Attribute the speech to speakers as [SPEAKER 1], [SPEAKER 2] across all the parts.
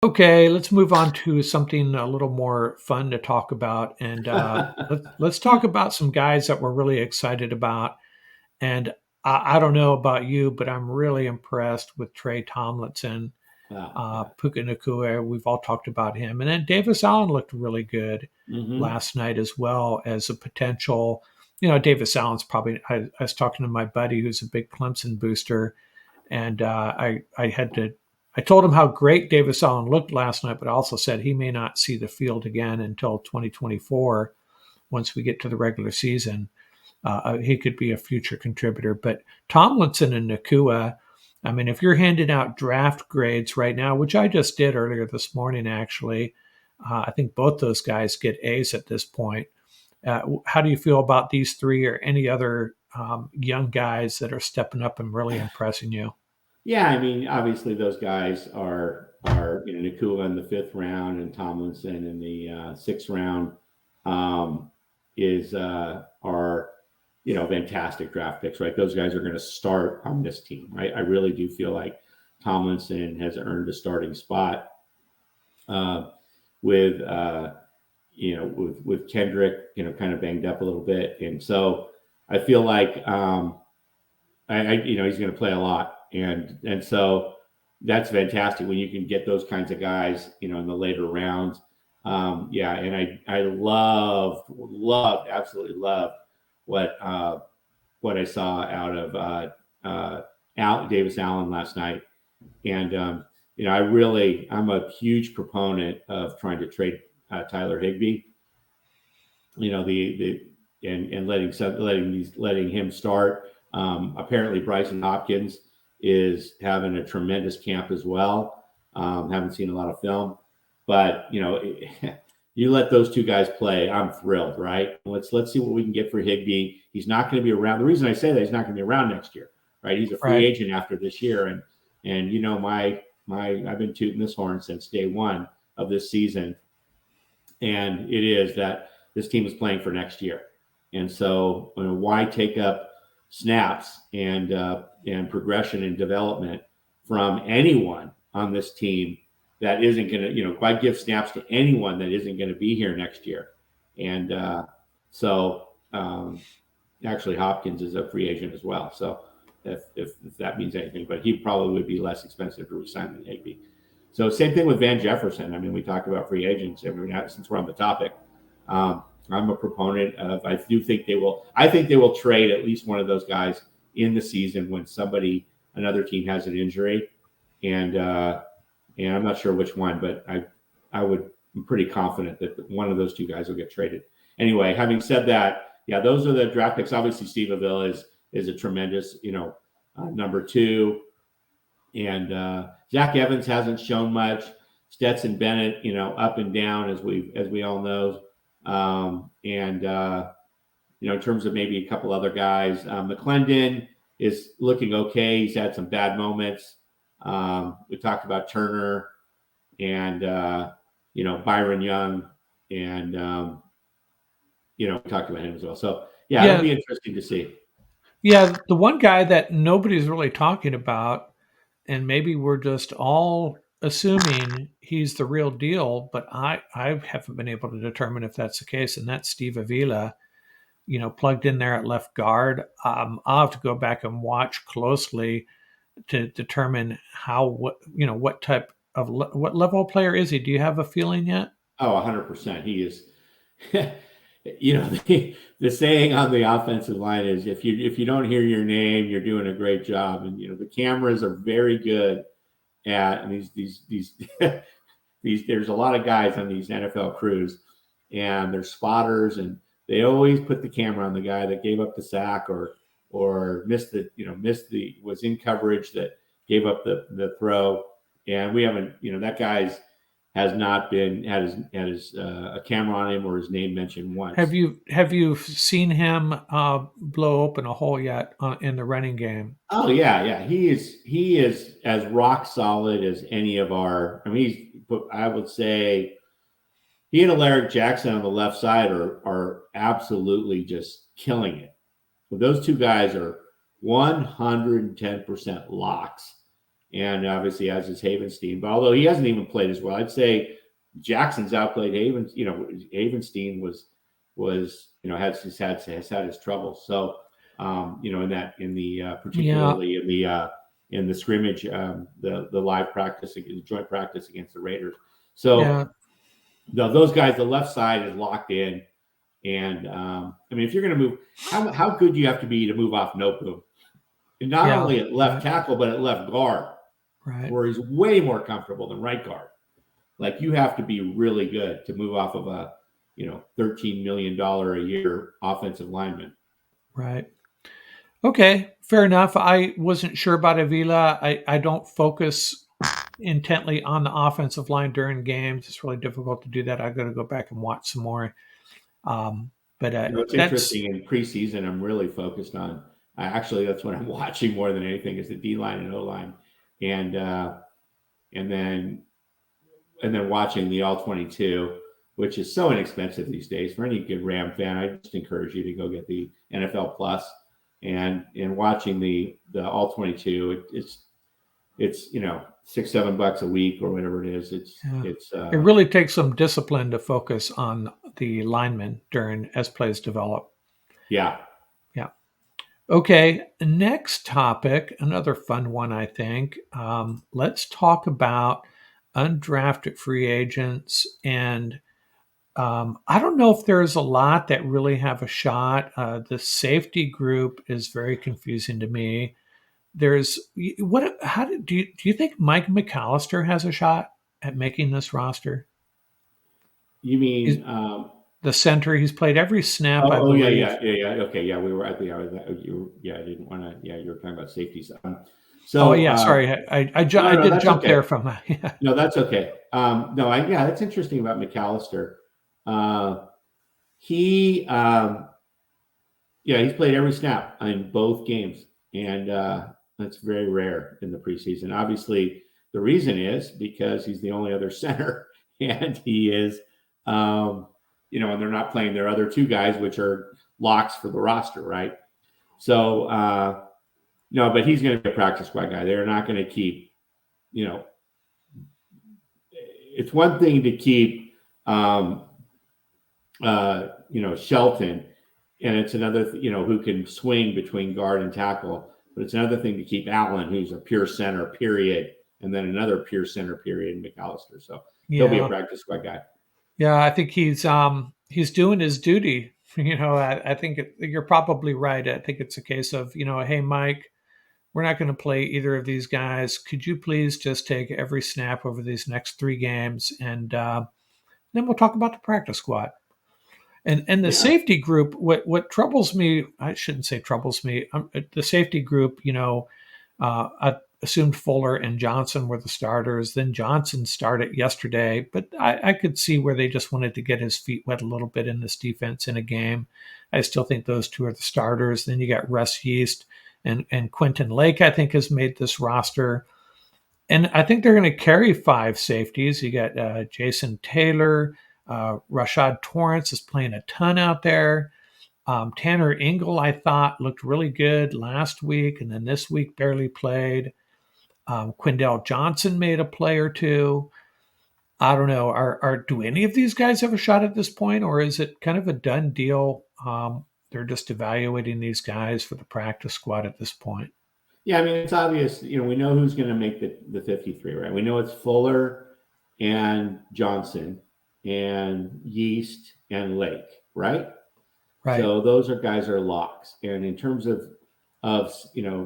[SPEAKER 1] Okay, let's move on to something a little more fun to talk about, and let's talk about some guys that we're really excited about. And I don't know about you, but I'm really impressed with Trey Tomlinson,
[SPEAKER 2] Yeah.
[SPEAKER 1] Puka Nakua. We've all talked about him, and then Davis Allen looked really good
[SPEAKER 2] Hmm.
[SPEAKER 1] last night as well as a potential. Davis Allen's probably. I was talking to my buddy who's a big Clemson booster, and I told him how great Davis Allen looked last night, but I also said he may not see the field again until 2024 once we get to the regular season. He could be a future contributor. But Tomlinson and Nakua, I mean, if you're handing out draft grades right now, which I just did earlier this morning, actually, I think both those guys get A's at this point. How do you feel about these three or any other young guys that are stepping up and really impressing you?
[SPEAKER 2] Yeah, I mean, obviously those guys are Nakua in the fifth round and Tomlinson in the sixth round um, is are fantastic draft picks, right? Those guys are going to start on this team, right? I really do feel like Tomlinson has earned a starting spot uh, with with Kendrick, kind of banged up a little bit, and so I feel like he's going to play a lot, and so that's fantastic when you can get those kinds of guys, in the later rounds. Yeah, and I loved, absolutely loved what what I saw out of Davis Allen last night, and I'm a huge proponent of trying to trade Tyler Higbee. And letting him start. Apparently, Bryson Hopkins is having a tremendous camp as well. Haven't seen a lot of film, but you let those two guys play, I'm thrilled. Right? Let's see what we can get for Higby. He's not going to be around. The reason I say that he's not going to be around next year. Right? He's a free
[SPEAKER 1] Right.
[SPEAKER 2] agent after this year, and my I've been tooting this horn since day one of this season, and it is that this team is playing for next year. And so, why take up snaps and progression and development from anyone on this team that isn't going to, why give snaps to anyone that isn't going to be here next year? And so, actually, Hopkins is a free agent as well. So, if that means anything, but he probably would be less expensive to resign than Higby. So same thing with Van Jefferson. I mean, we talk about free agents every now since we're on the topic. I'm a proponent of. I do think they will. I think they will trade at least one of those guys in the season when another team has an injury, and I'm not sure which one, but I'm pretty confident that one of those two guys will get traded. Anyway, having said that, yeah, those are the draft picks. Obviously, Steve Avila is a tremendous, number two. And Zach Evans hasn't shown much. Stetson Bennett, up and down as we all know. And in terms of maybe a couple other guys, McClendon is looking okay. He's had some bad moments. We talked about Turner and Byron Young, and we talked about him as well. So yeah, it'll
[SPEAKER 1] Yeah,
[SPEAKER 2] be interesting to see.
[SPEAKER 1] yeah. The one guy that nobody's really talking about, and maybe we're just all assuming he's the real deal, but I haven't been able to determine if that's the case, and that's Steve Avila. Plugged in there at left guard. I'll have to go back and watch closely to determine what type of what level player is he. Do you have a feeling yet?
[SPEAKER 2] Oh, 100%. He is. The saying on the offensive line is if you don't hear your name, you're doing a great job. And the cameras are very good at, and these these there's a lot of guys on these NFL crews, and they're spotters, and they always put the camera on the guy that gave up the sack or was in coverage that gave up the throw. And we haven't, that guy's has not been had his a camera on him or his name mentioned
[SPEAKER 1] Have
[SPEAKER 2] once.
[SPEAKER 1] you seen him blow open a hole yet in the running game?
[SPEAKER 2] Oh yeah, yeah. He is as rock solid as any of our. I mean, I would say he and Alaric Jackson on the left side are absolutely just killing it. But those two guys are 110% locks, and obviously as is Havenstein. But although he hasn't even played as well, I'd say Jackson's outplayed Havens. Havenstein has had his troubles. So in the
[SPEAKER 1] Yeah.
[SPEAKER 2] particularly in the scrimmage, the live practice, the joint practice against the Raiders. So
[SPEAKER 1] Yeah.
[SPEAKER 2] those guys, the left side is locked in. And if you're going to move, how good do you have to be to move off Nopu? And not
[SPEAKER 1] Yeah.
[SPEAKER 2] only at left tackle, but at left guard,
[SPEAKER 1] Right.
[SPEAKER 2] where he's way more comfortable than right guard. Like you have to be really good to move off of a $13 million a year offensive lineman.
[SPEAKER 1] Right. Okay. Fair enough. I wasn't sure about Avila. I don't focus intently on the offensive line during games. It's really difficult to do that. I've got to go back and watch some more. Um, but
[SPEAKER 2] It's
[SPEAKER 1] that's
[SPEAKER 2] interesting in preseason. I'm really focused on. Actually, that's what I'm watching more than anything is the D line and O line, and and then watching the All 22, which is so inexpensive these days. For any good Ram fan, I just encourage you to go get the NFL Plus and watching the All 22. It's $6-7 a week or whatever it is.
[SPEAKER 1] yeah.
[SPEAKER 2] It's
[SPEAKER 1] It really takes some discipline to focus on the linemen during as plays develop.
[SPEAKER 2] yeah.
[SPEAKER 1] Yeah. Okay. Next topic, another fun one, I think. Let's talk about undrafted free agents. And I don't know if there's a lot that really have a shot. The safety group is very confusing to me. There's what? How do you think Mike McAllister has a shot at making this roster?
[SPEAKER 2] You
[SPEAKER 1] He's
[SPEAKER 2] mean
[SPEAKER 1] the center. He's played every snap, I
[SPEAKER 2] Oh, yeah,
[SPEAKER 1] believe.
[SPEAKER 2] yeah, yeah, yeah. Okay, yeah, we were at the yeah, I didn't want to. Yeah, you were talking about safeties.
[SPEAKER 1] Oh
[SPEAKER 2] So
[SPEAKER 1] yeah, sorry, I
[SPEAKER 2] no,
[SPEAKER 1] did
[SPEAKER 2] that's
[SPEAKER 1] jump there
[SPEAKER 2] okay.
[SPEAKER 1] from. Yeah,
[SPEAKER 2] No, that's okay. No, yeah, that's interesting about McAllister. Uh, he, yeah, he's played every snap in both games, and that's very rare in the preseason. Obviously, the reason is because he's the only other center, and he is, and they're not playing their other two guys, which are locks for the roster, right? So, no, but he's going to be a practice squad guy. They're not going to keep, you know, it's one thing to keep, Shelton, and it's another, who can swing between guard and tackle. But it's another thing to keep Allen, who's a pure center, period, and then another pure center, period, in McAllister. So he'll be a
[SPEAKER 1] yeah,
[SPEAKER 2] practice squad guy.
[SPEAKER 1] yeah. I think he's doing his duty. I think you're probably right. I think it's a case of hey Mike, we're not going to play either of these guys. Could you please just take every snap over these next 3 games, and then we'll talk about the practice squad. And the
[SPEAKER 2] Yeah,
[SPEAKER 1] safety group, what troubles me, I shouldn't say troubles me. The safety group, I assumed Fuller and Johnson were the starters. Then Johnson started yesterday, but I could see where they just wanted to get his feet wet a little bit in this defense in a game. I still think those two are the starters. Then you got Russ Yeast and Quentin Lake, I think, has made this roster. And I think they're going to carry 5 safeties. You got Jason Taylor, Rashad Torrance is playing a ton out there. Tanner Ingle, I thought, looked really good last week, and then this week barely played. Quindell Johnson made a play or two. I don't know. Do any of these guys have a shot at this point, or is it kind of a done deal? They're just evaluating these guys for the practice squad at this point.
[SPEAKER 2] yeah. I mean, it's obvious. We know who's going to make the 53, right? We know it's Fuller and Johnson and Yeast and Lake, right?
[SPEAKER 1] Right.
[SPEAKER 2] So those are guys that are locks. And in terms of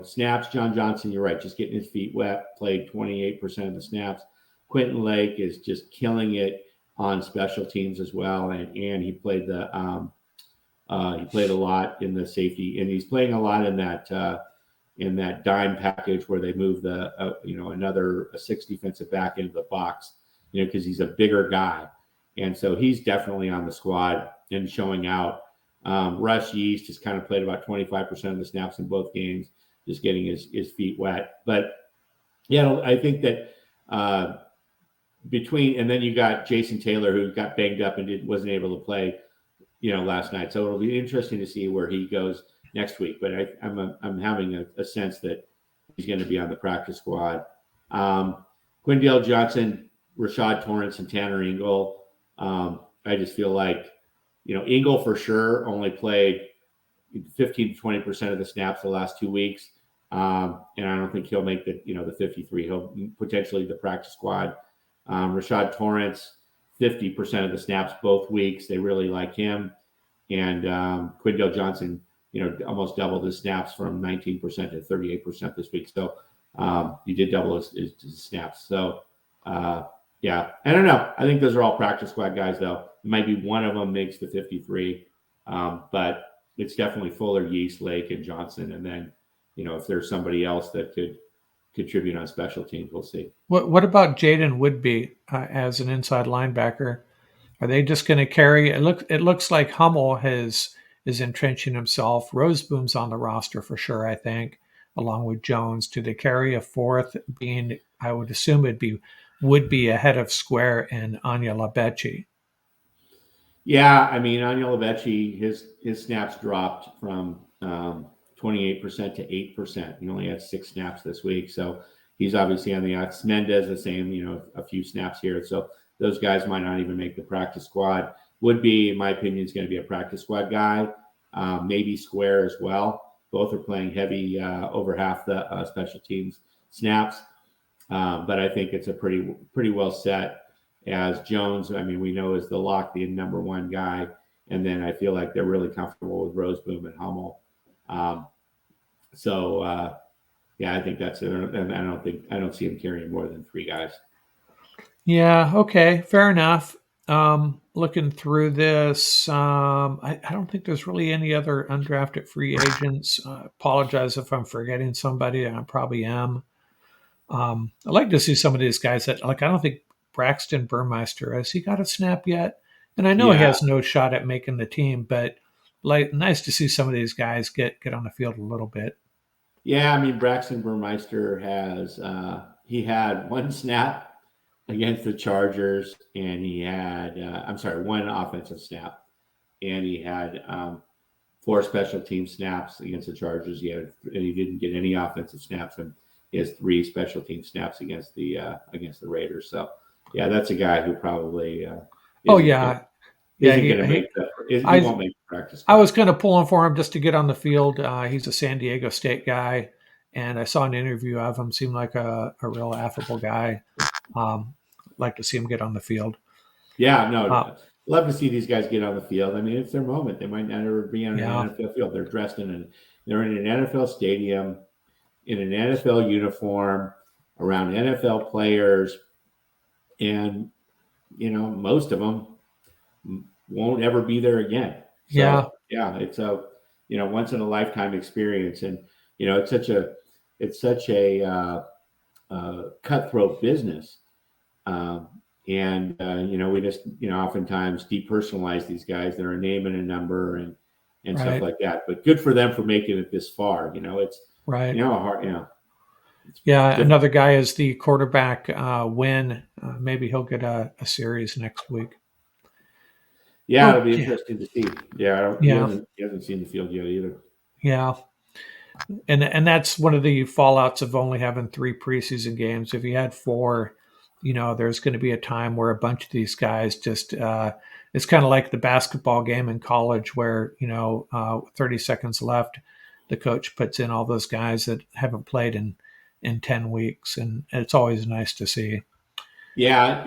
[SPEAKER 2] snaps, John Johnson, you're right, just getting his feet wet, played 28% of the snaps. Quentin Lake is just killing it on special teams as well, and he played a lot in the safety, and he's playing a lot in that dime package where they move another a 6 defensive back into the box, because he's a bigger guy, and so he's definitely on the squad and showing out. Russ Yeast has kind of played about 25% of the snaps in both games, just getting his feet wet. But yeah, I think that and then you got Jason Taylor, who got banged up and wasn't able to play, last night. So it'll be interesting to see where he goes next week. But I'm having a sense that he's going to be on the practice squad. Um, Quindale Johnson, Rashad Torrance, and Tanner Engel. I just feel like, Engel for sure only played 15 to 20% of the snaps the last 2 weeks. And I don't think he'll make the 53. He'll potentially the practice squad. Rashad Torrance, 50% of the snaps both weeks. They really like him. And Quindale Johnson, almost doubled his snaps from 19% to 38% this week. So he did double his snaps. So yeah, I don't know. I think those are all practice squad guys, though. It might be one of them makes the 53, but it's definitely Fuller, Yeast, Lake, and Johnson. And then, if there's somebody else that could contribute on special teams, we'll see.
[SPEAKER 1] What about Jaden Woodby as an inside linebacker? Are they just going to carry? It looks like Hummel is entrenching himself. Roseboom's on the roster for sure, I think, along with Jones. Do they carry a fourth? Being, I would assume would be ahead of Square and Anya Labechi.
[SPEAKER 2] Yeah, I mean, Anya Labechi, his snaps dropped from 28% to 8%. He only had 6 snaps this week, so he's obviously on the outs. Mendez the same, a few snaps here. So those guys might not even make the practice squad. Would be, in my opinion, is going to be a practice squad guy. Maybe Square as well. Both are playing heavy, over half the special teams snaps. But I think it's a pretty well set as Jones. I mean, we know is the locked in number one guy, and then I feel like they're really comfortable with Roseboom and Hummel. Yeah, I think that's it. And I don't see him carrying more than 3 guys.
[SPEAKER 1] Yeah. Okay. Fair enough. Looking through this, I don't think there's really any other undrafted free agents. Apologize if I'm forgetting somebody. I probably am. I'd like to see some of these guys that, like, I don't think Braxton Burmeister, has he got a snap yet? And I know he
[SPEAKER 2] Yeah,
[SPEAKER 1] has no shot at making the team, but like, nice to see some of these guys get on the field a little bit.
[SPEAKER 2] yeah. I mean, Braxton Burmeister he had 1 snap against the Chargers, and he had I'm sorry, 1 offensive snap, and he had 4 special team snaps against the Chargers. And he didn't get any offensive snaps, and he has 3 special team snaps against the Raiders. So yeah, that's a guy who probably
[SPEAKER 1] Oh
[SPEAKER 2] isn't
[SPEAKER 1] yeah, yeah.
[SPEAKER 2] isn't going to make he
[SPEAKER 1] I
[SPEAKER 2] won't make the practice
[SPEAKER 1] I
[SPEAKER 2] squad.
[SPEAKER 1] was kind of pulling for him just to get on the field. He's a San Diego State guy, and I saw an interview of him. Seemed like a real affable guy. Like to see him get on the field.
[SPEAKER 2] Yeah, no,
[SPEAKER 1] Uh,
[SPEAKER 2] love to see these guys get on the field. I mean, it's their moment. They might not ever be on an
[SPEAKER 1] yeah,
[SPEAKER 2] NFL field. They're in an NFL stadium, in an NFL uniform, around NFL players, and most of them won't ever be there again.
[SPEAKER 1] yeah,
[SPEAKER 2] So yeah, it's a once in a lifetime experience, and it's such a cutthroat business. Um, and we just oftentimes depersonalize these guys. They're a name and a number and stuff
[SPEAKER 1] right,
[SPEAKER 2] like that. But good for them for making it this far. It's
[SPEAKER 1] right.
[SPEAKER 2] a hard it's
[SPEAKER 1] Yeah,
[SPEAKER 2] difficult.
[SPEAKER 1] another guy is the quarterback, Win. Maybe he'll get a series next week.
[SPEAKER 2] Yeah, it'll be
[SPEAKER 1] Okay.
[SPEAKER 2] interesting to see. Yeah,
[SPEAKER 1] Yeah,
[SPEAKER 2] he hasn't seen the field yet either.
[SPEAKER 1] yeah. And that's one of the fallouts of only having 3 preseason games. If you had 4, there's going to be a time where a bunch of these guys just it's kind of like the basketball game in college where 30 seconds left, the coach puts in all those guys that haven't played in 10 weeks, and it's always nice to see.
[SPEAKER 2] Yeah,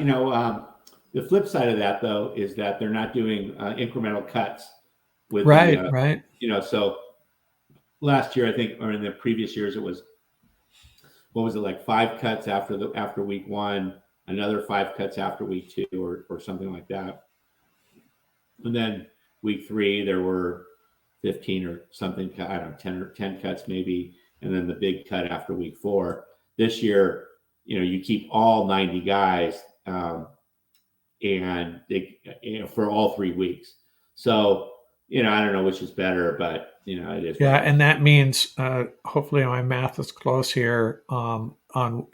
[SPEAKER 2] the flip side of that though is that they're not doing incremental cuts with the
[SPEAKER 1] Right, right.
[SPEAKER 2] so last year I think, or in the previous years, it was what was it, like 5 cuts after week 1, another 5 cuts after week 2, or something like that, and then week 3 there were 15 or something. I don't know, 10 cuts maybe, and then the big cut after week 4. This year, you keep all 90 guys, and they for all 3 weeks. So I don't know which is better, but it is what
[SPEAKER 1] Yeah,
[SPEAKER 2] it is.
[SPEAKER 1] and that means hopefully my math is close here. On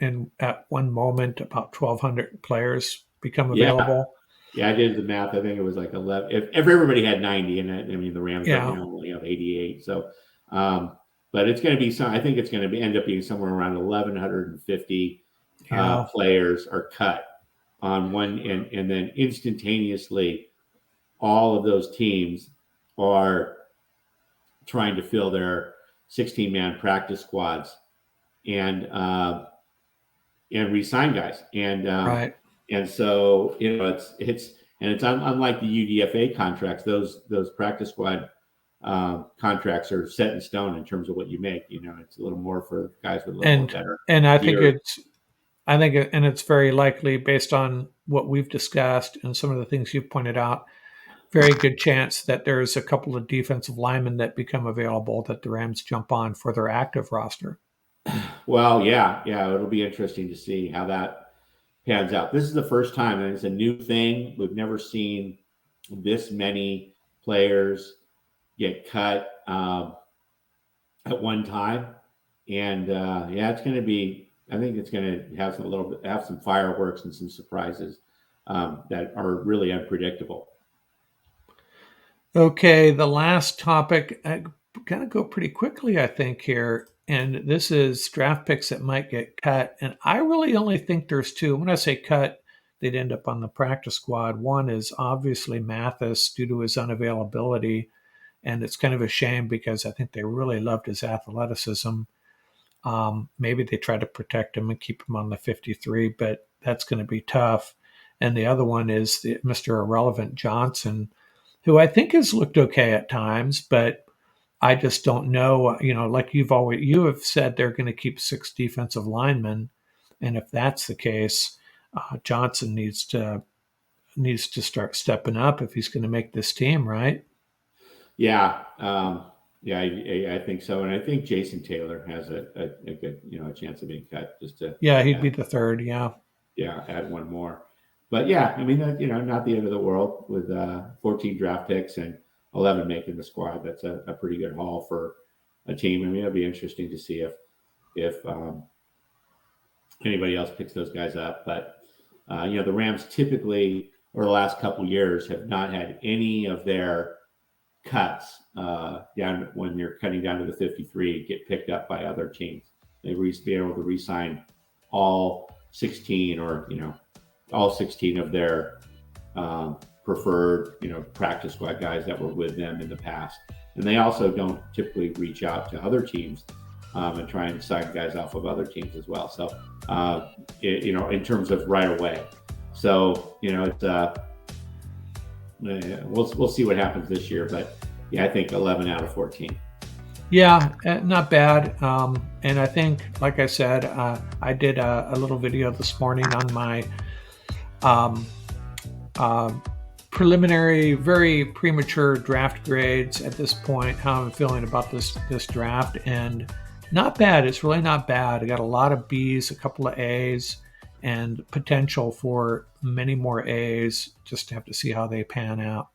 [SPEAKER 1] in at one moment, about 1,200 players become
[SPEAKER 2] Yeah,
[SPEAKER 1] available.
[SPEAKER 2] yeah. I did the math. I think it was like 11. If everybody had 90, and I mean the Rams right
[SPEAKER 1] Yeah,
[SPEAKER 2] now only have 88. So, but it's going to be some. I think it's going to end up being somewhere around 1,150
[SPEAKER 1] Yeah.
[SPEAKER 2] players are cut on one, and then instantaneously, all of those teams are trying to fill their 16-man practice squads and re-sign guys,
[SPEAKER 1] Right.
[SPEAKER 2] and so it's unlike the UDFA contracts. Those practice squad contracts are set in stone in terms of what you make. It's a little more for guys with a little more
[SPEAKER 1] And
[SPEAKER 2] better
[SPEAKER 1] and I think
[SPEAKER 2] years.
[SPEAKER 1] it's very likely, based on what we've discussed and some of the things you've pointed out, very good chance that there's a couple of defensive linemen that become available that the Rams jump on for their active roster.
[SPEAKER 2] Well, yeah, it'll be interesting to see how that pans out. This is the first time, and it's a new thing. We've never seen this many players get cut at one time, and yeah, it's going to be. I think it's going to have some fireworks and some surprises that are really unpredictable.
[SPEAKER 1] Okay, the last topic, I got to go pretty quickly, I think, here. And this is draft picks that might get cut. And I really only think there's two. When I say cut, they'd end up on the practice squad. One is obviously Mathis due to his unavailability. And it's kind of a shame because I think they really loved his athleticism. Maybe they try to protect him and keep him on the 53, but that's going to be tough. And the other one is Mr. Irrelevant Johnson, who I think has looked okay at times, but I just don't know. Like you have said, they're going to keep 6 defensive linemen, and if that's the case, Johnson needs to start stepping up if he's going to make this team, right?
[SPEAKER 2] Yeah, yeah, I think so, and I think Jason Taylor has a good a chance of being cut. Just to
[SPEAKER 1] Yeah, he'd be the third. Yeah.
[SPEAKER 2] add one more. But yeah, I mean, not the end of the world with 14 draft picks and 11 making the squad. That's a pretty good haul for a team. I mean, it'll be interesting to see if anybody else picks those guys up. But the Rams typically over the last couple years have not had any of their cuts down when you're cutting down to the 53 get picked up by other teams. They've been able to re-sign all 16 or all 16 of their preferred practice squad guys that were with them in the past, and they also don't typically reach out to other teams and try and sign guys off of other teams as well. So in terms of right away, so it's we'll see what happens this year, but yeah, I think 11 out of 14.
[SPEAKER 1] Yeah, not bad. And I think, like I said, I did a little video this morning on my um, preliminary, very premature draft grades at this point, how I'm feeling about this draft. And not bad. It's really not bad. I got a lot of B's, a couple of A's, and potential for many more A's. Just have to see how they pan out.